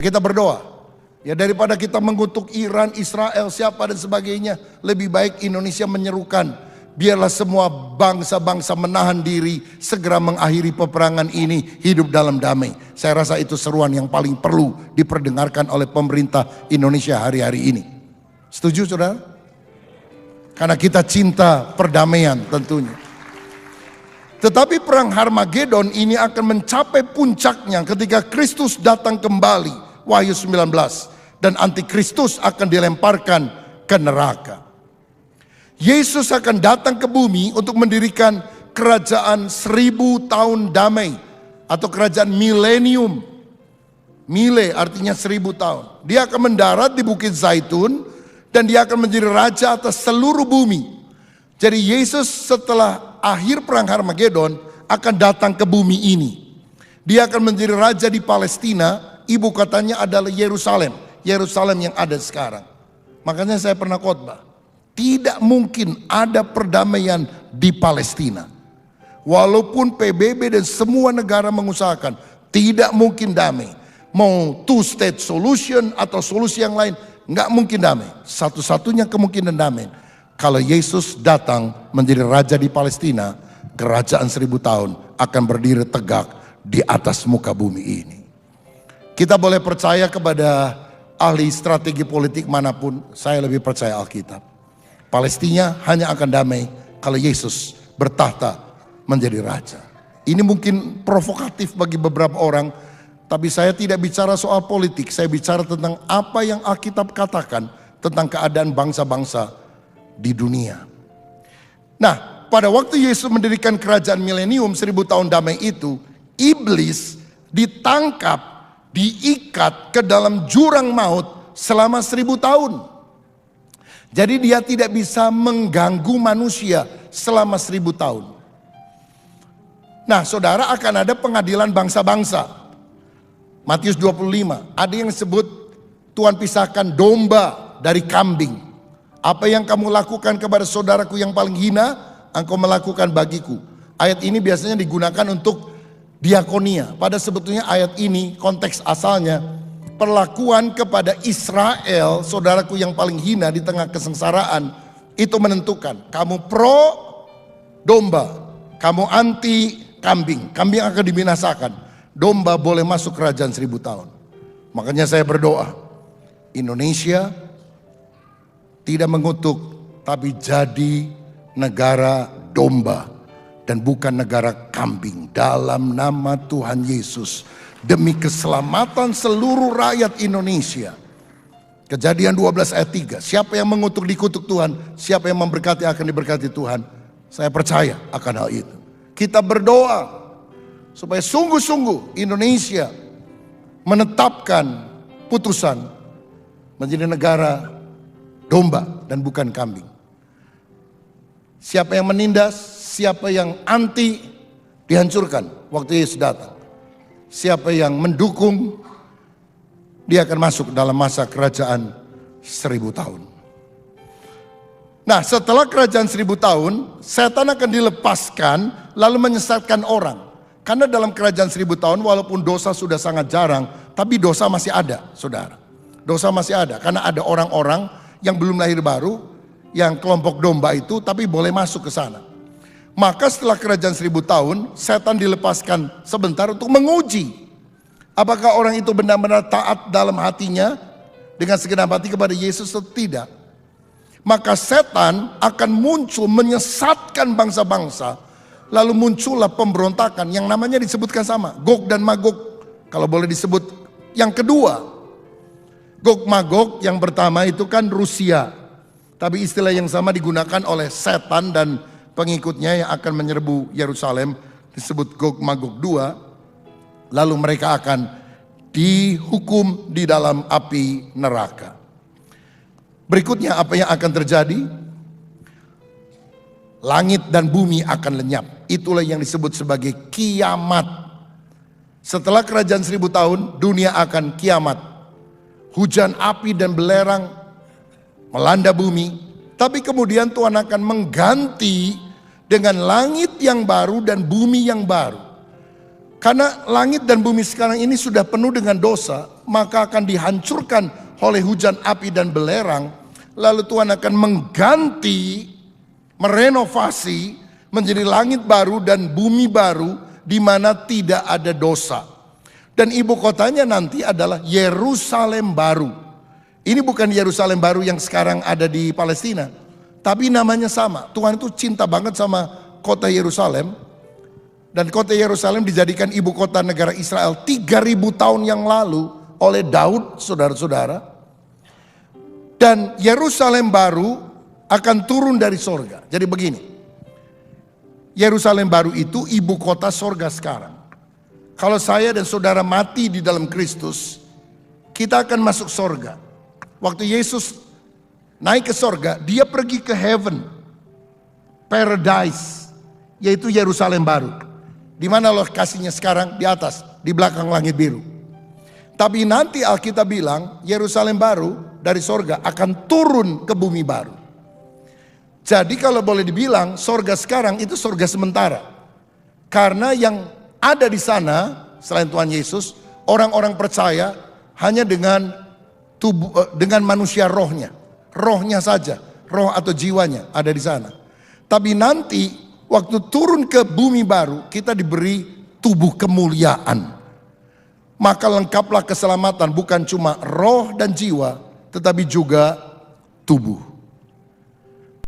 Kita berdoa, ya daripada kita mengutuk Iran, Israel, siapa dan sebagainya, lebih baik Indonesia menyerukan, biarlah semua bangsa-bangsa menahan diri, segera mengakhiri peperangan ini, hidup dalam damai. Saya rasa itu seruan yang paling perlu diperdengarkan oleh pemerintah Indonesia hari-hari ini. Setuju saudara? Karena kita cinta perdamaian tentunya. Tetapi perang Harmagedon ini akan mencapai puncaknya ketika Kristus datang kembali. Wahyu 19, dan antikristus akan dilemparkan ke neraka. Yesus akan datang ke bumi untuk mendirikan kerajaan 1000 tahun damai atau kerajaan milenium. Mile artinya 1000 tahun. Dia akan mendarat di Bukit Zaitun dan dia akan menjadi raja atas seluruh bumi. Jadi Yesus setelah akhir perang Harmagedon akan datang ke bumi ini. Dia akan menjadi raja di Palestina. Ibu kotanya adalah Yerusalem. Yerusalem yang ada sekarang. Makanya saya pernah khotbah. Tidak mungkin ada perdamaian di Palestina. Walaupun PBB dan semua negara mengusahakan. Tidak mungkin damai. Mau two state solution atau solusi yang lain. Nggak mungkin damai. Satu-satunya kemungkinan damai. Kalau Yesus datang menjadi raja di Palestina. Kerajaan 1000 tahun akan berdiri tegak di atas muka bumi ini. Kita boleh percaya kepada ahli strategi politik manapun, saya lebih percaya Alkitab. Palestina hanya akan damai kalau Yesus bertahta menjadi raja. Ini mungkin provokatif bagi beberapa orang, tapi saya tidak bicara soal politik, saya bicara tentang apa yang Alkitab katakan tentang keadaan bangsa-bangsa di dunia. Nah, pada waktu Yesus mendirikan kerajaan milenium 1000 tahun damai itu, iblis ditangkap, diikat ke dalam jurang maut selama 1000 tahun. Jadi dia tidak bisa mengganggu manusia selama 1000 tahun. Nah saudara, akan ada pengadilan bangsa-bangsa. Matius 25, ada yang sebut Tuhan pisahkan domba dari kambing. Apa yang kamu lakukan kepada saudaraku yang paling hina, engkau melakukan bagiku. Ayat ini biasanya digunakan untuk diakonia. Pada sebetulnya ayat ini konteks asalnya perlakuan kepada Israel, saudaraku yang paling hina di tengah kesengsaraan, itu menentukan kamu pro domba, kamu anti kambing. Kambing akan dibinasakan, domba boleh masuk kerajaan 1000 tahun. Makanya saya berdoa Indonesia tidak mengutuk, tapi jadi negara domba dan bukan negara kambing, dalam nama Tuhan Yesus, demi keselamatan seluruh rakyat Indonesia. Kejadian 12 ayat 3, siapa yang mengutuk dikutuk Tuhan, siapa yang memberkati akan diberkati Tuhan. Saya percaya akan hal itu. Kita berdoa supaya sungguh-sungguh Indonesia menetapkan putusan menjadi negara domba dan bukan kambing. Siapa yang menindas, siapa yang anti, dihancurkan waktu Yesus datang. Siapa yang mendukung, dia akan masuk dalam masa kerajaan 1000 tahun. Nah setelah kerajaan 1000 tahun, setan akan dilepaskan lalu menyesatkan orang. Karena dalam kerajaan 1000 tahun walaupun dosa sudah sangat jarang, tapi dosa masih ada saudara. Dosa masih ada karena ada orang-orang yang belum lahir baru, yang kelompok domba itu, tapi boleh masuk ke sana. Maka setelah kerajaan 1000 tahun, setan dilepaskan sebentar untuk menguji apakah orang itu benar-benar taat dalam hatinya dengan segenap hati kepada Yesus atau tidak. Maka setan akan muncul menyesatkan bangsa-bangsa. Lalu muncullah pemberontakan yang namanya disebutkan sama, Gog dan Magog. Kalau boleh disebut yang kedua, Gog Magog yang pertama itu kan Rusia. Tapi istilah yang sama digunakan oleh setan dan pengikutnya yang akan menyerbu Yerusalem, disebut Gog Magog 2. Lalu mereka akan dihukum di dalam api neraka. Berikutnya apa yang akan terjadi? Langit dan bumi akan lenyap. Itulah yang disebut sebagai kiamat. Setelah kerajaan 1000 tahun, dunia akan kiamat. Hujan api dan belerang melanda bumi, tapi kemudian Tuhan akan mengganti dengan langit yang baru dan bumi yang baru. Karena langit dan bumi sekarang ini sudah penuh dengan dosa, maka akan dihancurkan oleh hujan api dan belerang. Lalu Tuhan akan mengganti, merenovasi menjadi langit baru dan bumi baru di mana tidak ada dosa. Dan ibu kotanya nanti adalah Yerusalem baru. Ini bukan Yerusalem baru yang sekarang ada di Palestina, tapi namanya sama. Tuhan itu cinta banget sama kota Yerusalem. Dan kota Yerusalem dijadikan ibu kota negara Israel 3000 tahun yang lalu oleh Daud, saudara-saudara. Dan Yerusalem baru akan turun dari sorga. Jadi begini, Yerusalem baru itu ibu kota sorga sekarang. Kalau saya dan saudara mati di dalam Kristus, kita akan masuk sorga. Waktu Yesus naik ke sorga, dia pergi ke heaven, paradise, yaitu Yerusalem baru. Di mana lokasinya sekarang? Di atas, di belakang langit biru. Tapi nanti Alkitab bilang Yerusalem baru dari sorga akan turun ke bumi baru. Jadi kalau boleh dibilang sorga sekarang itu sorga sementara. Karena yang ada di sana selain Tuhan Yesus, orang-orang percaya hanya dengan tubuh, dengan manusia rohnya. Rohnya saja, roh atau jiwanya ada di sana. Tapi nanti waktu turun ke bumi baru, kita diberi tubuh kemuliaan. Maka lengkaplah keselamatan bukan cuma roh dan jiwa, tetapi juga tubuh.